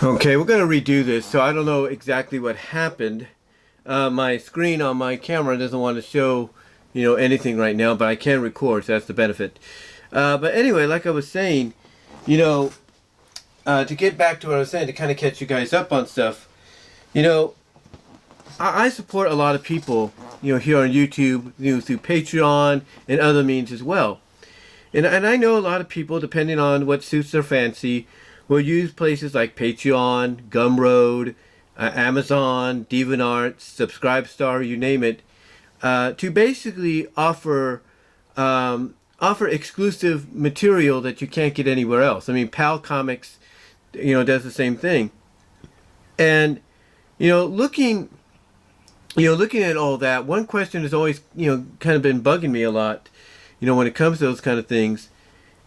Okay, we're going to redo this, so I don't know exactly what happened. My screen on my camera doesn't want to show, anything right now, but I can record, so that's the benefit. But anyway, like I was saying, you know, to get back to what I was saying, to kind of catch you guys up on stuff, you know, I support a lot of people, here on YouTube, through Patreon and other means as well. And I know a lot of people, depending on what suits their fancy, will use places like Patreon, Gumroad, Amazon, DeviantArt, Subscribestar, you name it, to basically offer exclusive material that you can't get anywhere else. I mean, PAL Comics, does the same thing. And you know, looking looking at all that, one question has always kind of been bugging me a lot, when it comes to those kind of things,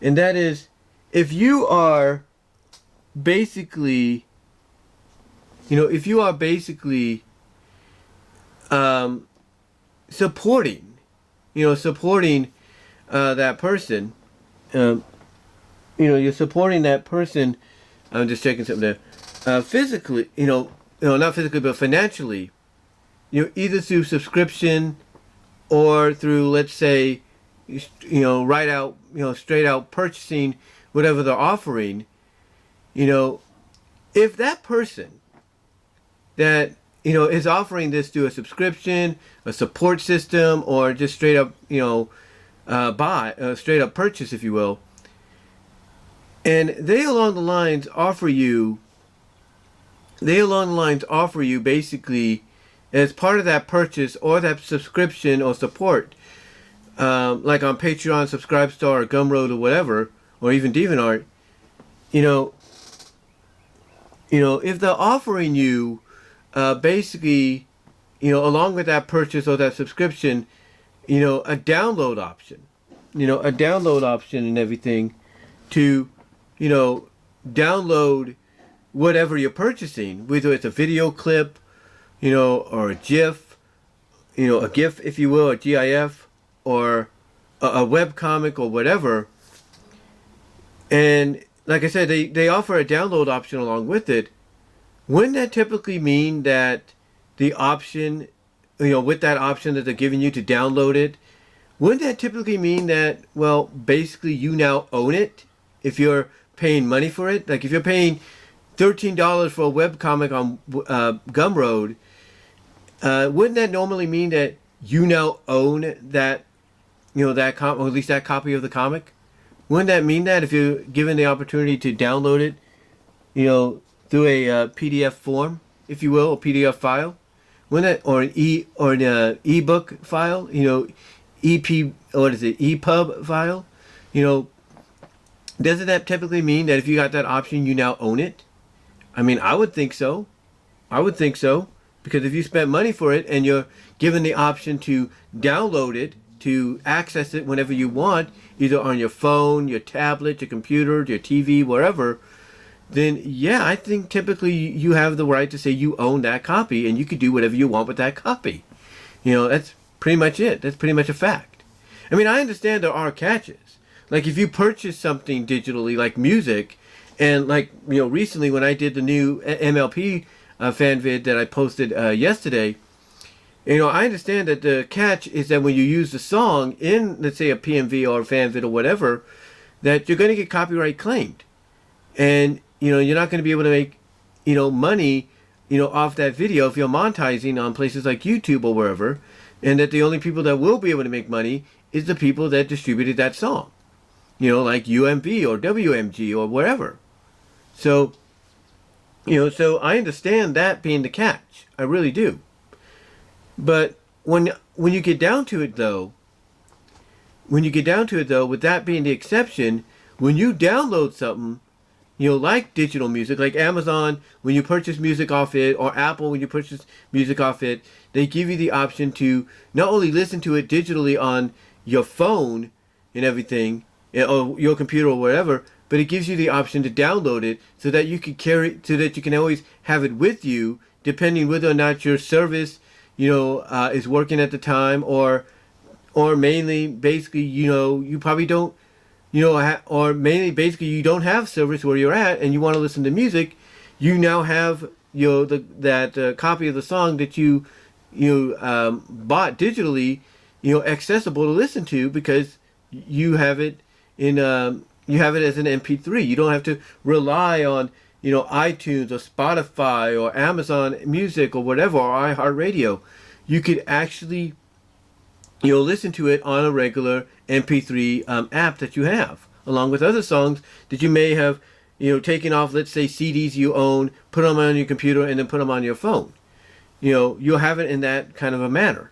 and that is, if you are basically, if you are basically supporting, supporting that person, you're supporting that person. I'm just checking something there. Physically, not physically, but financially, either through subscription or through, let's say, right out, straight out purchasing whatever they're offering. If that person that is offering this through a subscription, a support system, or just straight up straight up purchase, if you will, and they along the lines offer you basically, as part of that purchase or that subscription or support, like on Patreon, Subscribestar, or Gumroad, or whatever, or even DeviantArt, you know, if they're offering you, basically, along with that purchase or that subscription, a download option, and everything to, download whatever you're purchasing, whether it's a video clip, or a GIF, a GIF, if you will, a GIF, or a web comic or whatever. And like I said, they offer a download option along with it. Wouldn't that typically mean that the option, with that option that they're giving you to download it, wouldn't that typically mean that, well, basically you now own it if you're paying money for it? Like if you're paying $13 for a web comic on Gumroad, wouldn't that normally mean that you now own that, or at least that copy of the comic? Wouldn't that mean that if you're given the opportunity to download it, through a PDF form, if you will, a PDF file, wouldn't that, or an ebook file, EPUB file, doesn't that typically mean that if you got that option, you now own it? I mean, I would think so. Because if you spent money for it and you're given the option to download it, to access it whenever you want, either on your phone, your tablet, your computer, your TV, wherever, then yeah, I think typically you have the right to say you own that copy and you could do whatever you want with that copy. That's pretty much it. That's pretty much a fact. I mean, I understand there are catches. Like if you purchase something digitally, like music, and like, recently when I did the new MLP fan vid that I posted yesterday, I understand that the catch is that when you use the song in, let's say, a PMV or a fan vid or whatever, that you're going to get copyright claimed. And, you're not going to be able to make, money, off that video if you're monetizing on places like YouTube or wherever. And that the only people that will be able to make money is the people that distributed that song. Like UMV or WMG or wherever. So, so I understand that being the catch. I really do. But when you get down to it though, with that being the exception, when you download something, like digital music, like Amazon, when you purchase music off it, or Apple, when you purchase music off it, they give you the option to not only listen to it digitally on your phone and everything, or your computer or whatever, but it gives you the option to download it so that you can always have it with you, depending whether or not your service, is working at the time, or mainly basically, you probably don't, or mainly basically you don't have service where you're at and you want to listen to music, you now have that copy of the song that you bought digitally, accessible to listen to because you have it in you have it as an MP3. You don't have to rely on iTunes or Spotify or Amazon Music or whatever, or iHeartRadio. You could actually listen to it on a regular MP3 app that you have, along with other songs that you may have taken off, let's say CDs you own, put them on your computer, and then put them on your phone. You'll have it in that kind of a manner.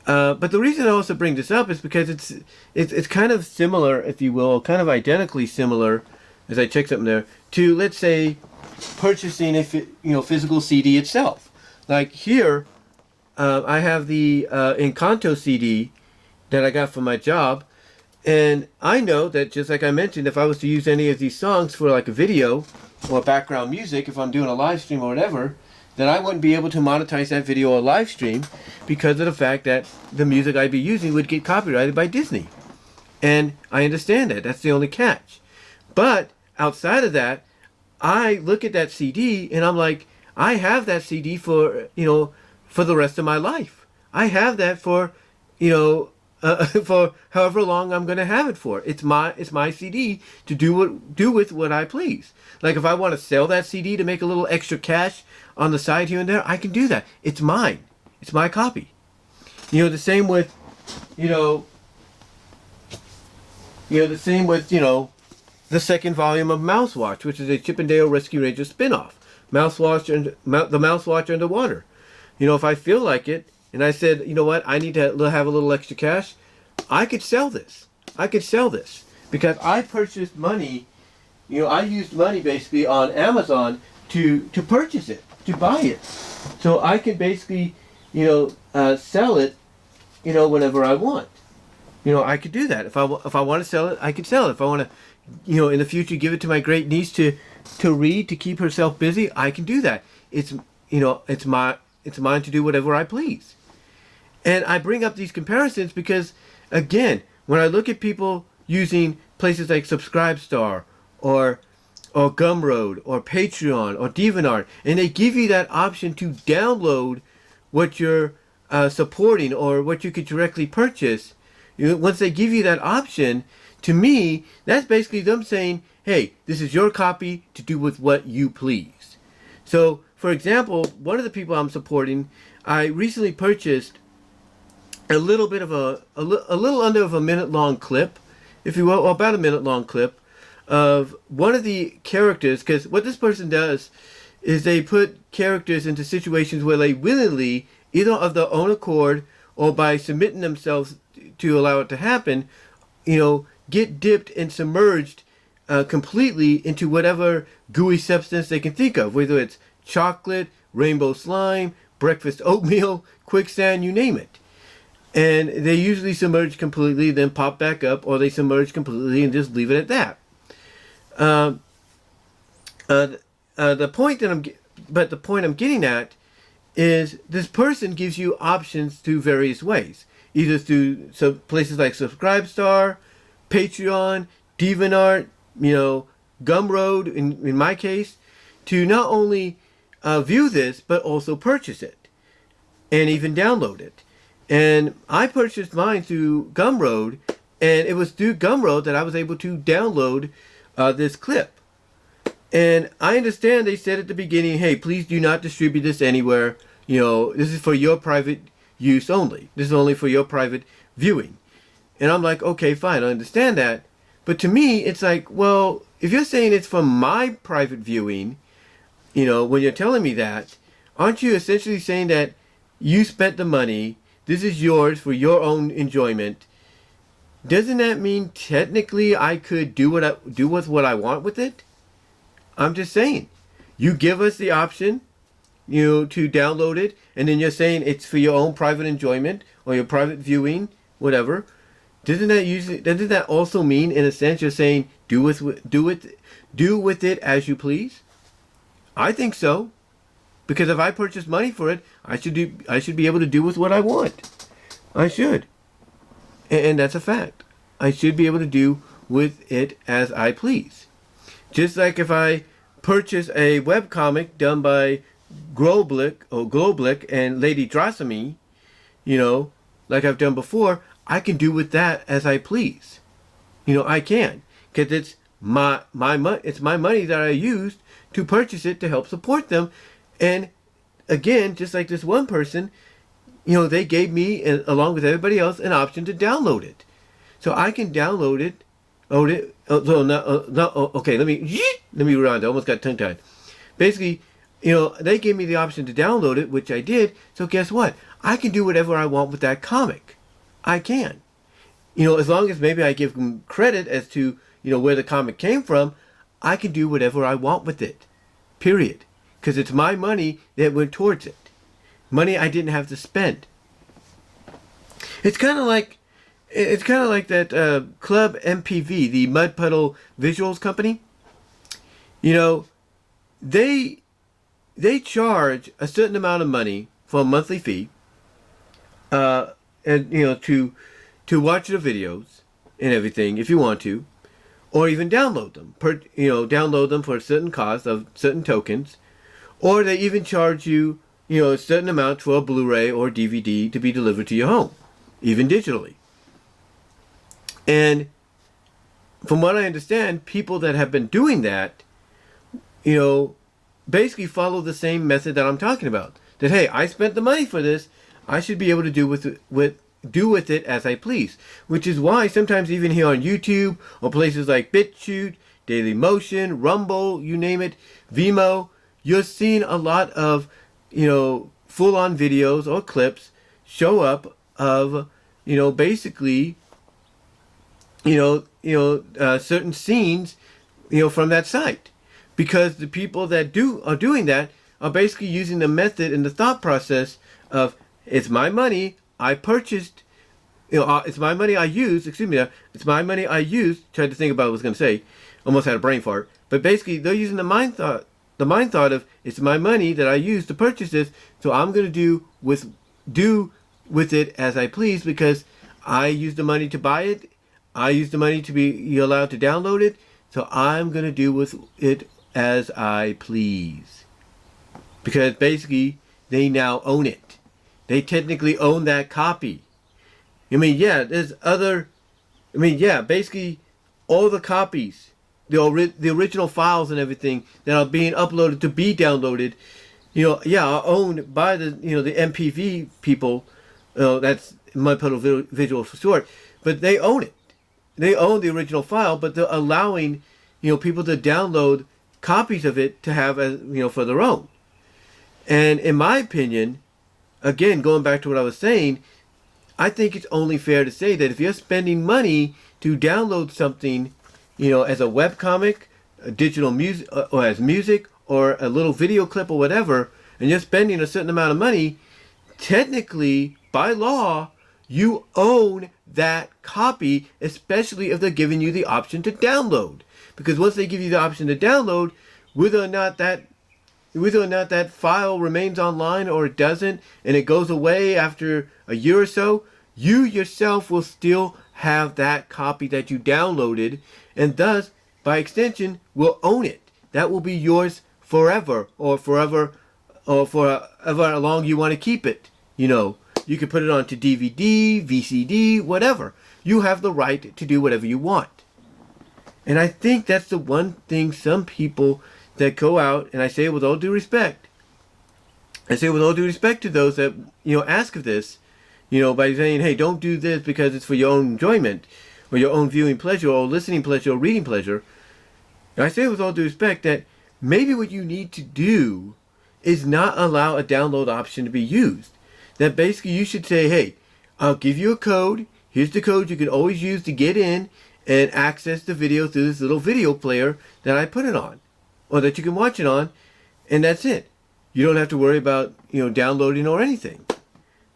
But the reason I also bring this up is because it's kind of similar, if you will, kind of identically similar, as I check something there, to, let's say, purchasing a physical CD itself. Like here, I have the Encanto CD that I got from my job, and I know that, just like I mentioned, if I was to use any of these songs for like a video or background music, if I'm doing a live stream or whatever, then I wouldn't be able to monetize that video or live stream because of the fact that the music I'd be using would get copyrighted by Disney. And I understand that. That's the only catch. But outside of that, I look at that CD and I'm like, I have that CD for the rest of my life. I have that for for however long I'm going to have it for. It's my CD to do with what I please. Like if I want to sell that CD to make a little extra cash on the side here and there, I can do that. It's mine. It's my copy. The same with the second volume of Mousewatch, which is a Chip 'n Dale Rescue Rangers spin-off. The Mousewatch Underwater. If I feel like it, and I said, you know what, I need to have a little extra cash, I could sell this. Because I purchased money, I used money basically on Amazon to purchase it, to buy it. So I can basically, sell it, whenever I want. I could do that. If I want to sell it, I could sell it. If I want to, in the future, give it to my great niece to read, to keep herself busy, I can do that. It's mine to do whatever I please. And I bring up these comparisons because, again, when I look at people using places like Subscribestar or Gumroad or Patreon or DeviantArt, and they give you that option to download what you're supporting or what you could directly purchase, once they give you that option, to me, that's basically them saying, hey, this is your copy to do with what you please. So, for example, one of the people I'm supporting, I recently purchased a little bit of a little under of a minute-long clip, if you will, or about a minute-long clip of one of the characters, because what this person does is they put characters into situations where they willingly, either of their own accord or by submitting themselves to allow it to happen, get dipped and submerged completely into whatever gooey substance they can think of, whether it's chocolate, rainbow slime, breakfast oatmeal, quicksand, you name it. And they usually submerge completely, then pop back up, or they submerge completely and just leave it at that. The point I'm getting at is this person gives you options through various ways, either through places like Subscribestar, Patreon, DeviantArt, Gumroad, in my case, to not only view this but also purchase it and even download it. And I purchased mine through Gumroad, and it was through Gumroad that I was able to download this clip. And I understand they said at the beginning, hey, please do not distribute this anywhere. This is for your private use only. This is only for your private viewing. And I'm like, okay, fine, I understand that. But to me, it's like, well, if you're saying it's for my private viewing, when you're telling me that, aren't you essentially saying that you spent the money, this is yours for your own enjoyment? Doesn't that mean technically I could do with what I want with it? I'm just saying. You give us the option, to download it, and then you're saying it's for your own private enjoyment or your private viewing, whatever. Doesn't that also mean, in a sense, you're saying do with it as you please? I think so. Because if I purchase money for it, I should be able to do with what I want. I should. And that's a fact. I should be able to do with it as I please. Just like if I purchase a webcomic done by Globlick and Lady Drosamy, like I've done before, I can do with that as I please. I can, because it's my money that I used to purchase it to help support them. And again, just like this one person, they gave me, along with everybody else, an option to download it. So I can download it. Okay, let me rewind. I almost got tongue-tied. Basically, they gave me the option to download it, which I did. So guess what? I can do whatever I want with that comic. I can. As long as maybe I give them credit as to, where the comic came from, I can do whatever I want with it. Period. Because it's my money that went towards it. Money I didn't have to spend. It's kind of like that Club MPV, the Mud Puddle Visuals company. They charge a certain amount of money for a monthly fee, and to watch the videos and everything if you want to, or even download them. Download them for a certain cost of certain tokens, or they even charge you, a certain amount for a Blu-ray or DVD to be delivered to your home, even digitally. And from what I understand, people that have been doing that, basically follow the same method that I'm talking about. That, hey, I spent the money for this, I should be able to do with it as I please. Which is why sometimes even here on YouTube or places like BitChute, Dailymotion, Rumble, you name it, Vimeo, you're seeing a lot of, full-on videos or clips show up of, basically, certain scenes, from that site. Because the people that are doing that are basically using the method and the thought process of, it's my money I purchased, it's my money I used, it's my money I used, tried to think about what I was going to say, almost had a brain fart, but basically they're using the mind thought of, it's my money that I used to purchase this, so I'm going to do with it as I please, because I used the money to buy it, I used the money to be allowed to download it, so I'm going to do with it as I please. Because basically, they now own it. They technically own that copy. Basically, all the copies, the original files and everything that are being uploaded to be downloaded, are owned by the MPV people. That's Mud Puddle Visuals for short. But they own it. They own the original file, but they're allowing, people to download copies of it to have as, for their own. And in my opinion, again, going back to what I was saying, I think it's only fair to say that if you're spending money to download something, as a webcomic, a digital music, or as music, or a little video clip or whatever, and you're spending a certain amount of money, technically, by law, you own that copy, especially if they're giving you the option to download. Because once they give you the option to download, whether or not that file remains online or it doesn't, and it goes away after a year or so, you yourself will still have that copy that you downloaded, and thus, by extension, will own it. That will be yours forever, or for however long you want to keep it. You can put it onto DVD, VCD, whatever. You have the right to do whatever you want. And I think that's the one thing some people that go out, and I say it with all due respect, to those that, ask of this, by saying, hey, don't do this because it's for your own enjoyment, or your own viewing pleasure, or listening pleasure, or reading pleasure. And I say it with all due respect that maybe what you need to do is not allow a download option to be used. That basically you should say, hey, I'll give you a code. Here's the code you can always use to get in and access the video through this little video player that I put it on, or that you can watch it on, and that's it. You don't have to worry about, downloading or anything.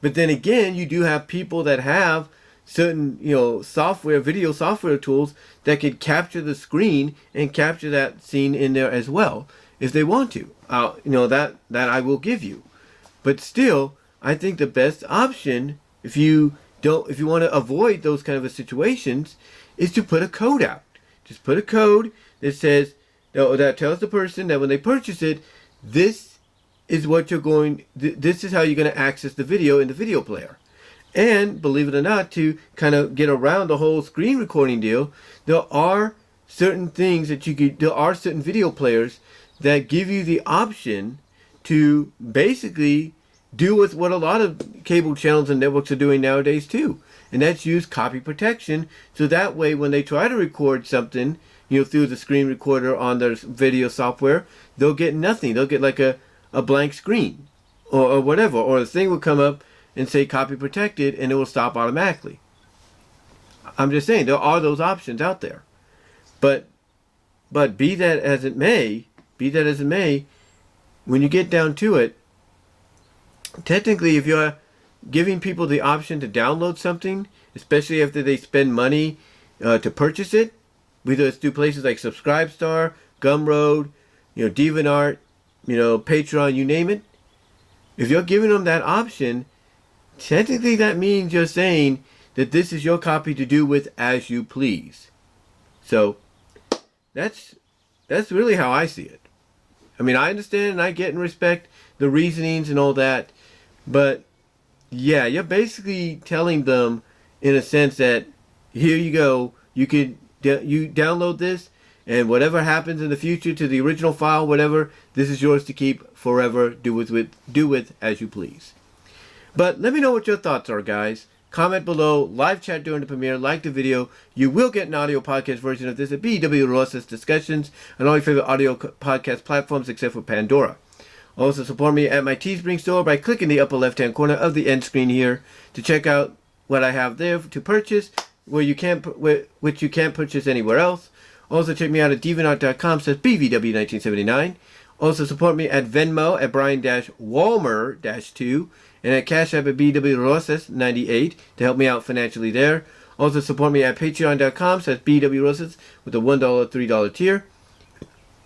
But then again, you do have people that have certain, video software tools that could capture the screen and capture that scene in there as well, if they want to. That I will give you. But still, I think the best option, if you want to avoid those kind of situations, is to put a code out. Just put a code that that tells the person that when they purchase it, this is what you're going. This is how you're going to access the video in the video player. And believe it or not, to kind of get around the whole screen recording deal, there are certain things that you could. There are certain video players that give you the option to basically do with what a lot of cable channels and networks are doing nowadays too, and that's use copy protection. So that way, when they try to record something, through the screen recorder on their video software, they'll get nothing. They'll get like a blank screen or whatever, or the thing will come up and say copy protected, and it will stop automatically. I'm just saying there are those options out there, but be that as it may, when you get down to it, technically, if you're giving people the option to download something, especially after they spend money to purchase it, whether it's through places like Subscribestar, Gumroad, DeviantArt, Patreon, you name it, if you're giving them that option, technically that means you're saying that this is your copy to do with as you please. So that's really how I see it. I mean, I understand and I get and respect the reasonings and all that, but yeah, you're basically telling them in a sense that here you go, you download this, and whatever happens in the future to the original file, whatever, this is yours to keep forever. Do with as you please. But let me know what your thoughts are, guys. Comment below, live chat during the premiere, like the video. You will get an audio podcast version of this at BW Ross's Discussions on all your favorite audio podcast platforms except for Pandora. Also support me at my Teespring store by clicking the upper left hand corner of the end screen here to check out what I have there to purchase, which you can't purchase anywhere else. Also check me out at deviantart.com/BVW1979. Also support me at Venmo at Brian-Walmer-2 and at Cash App at BWRosses98 to help me out financially there. Also support me at Patreon.com/BWRosses with a $1, $3 tier.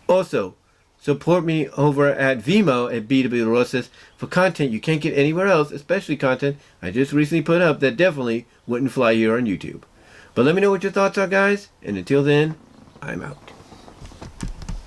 Also support me over at Vimeo at BWRosses for content you can't get anywhere else, especially content I just recently put up that definitely wouldn't fly here on YouTube. But let me know what your thoughts are, guys, and until then, I'm out.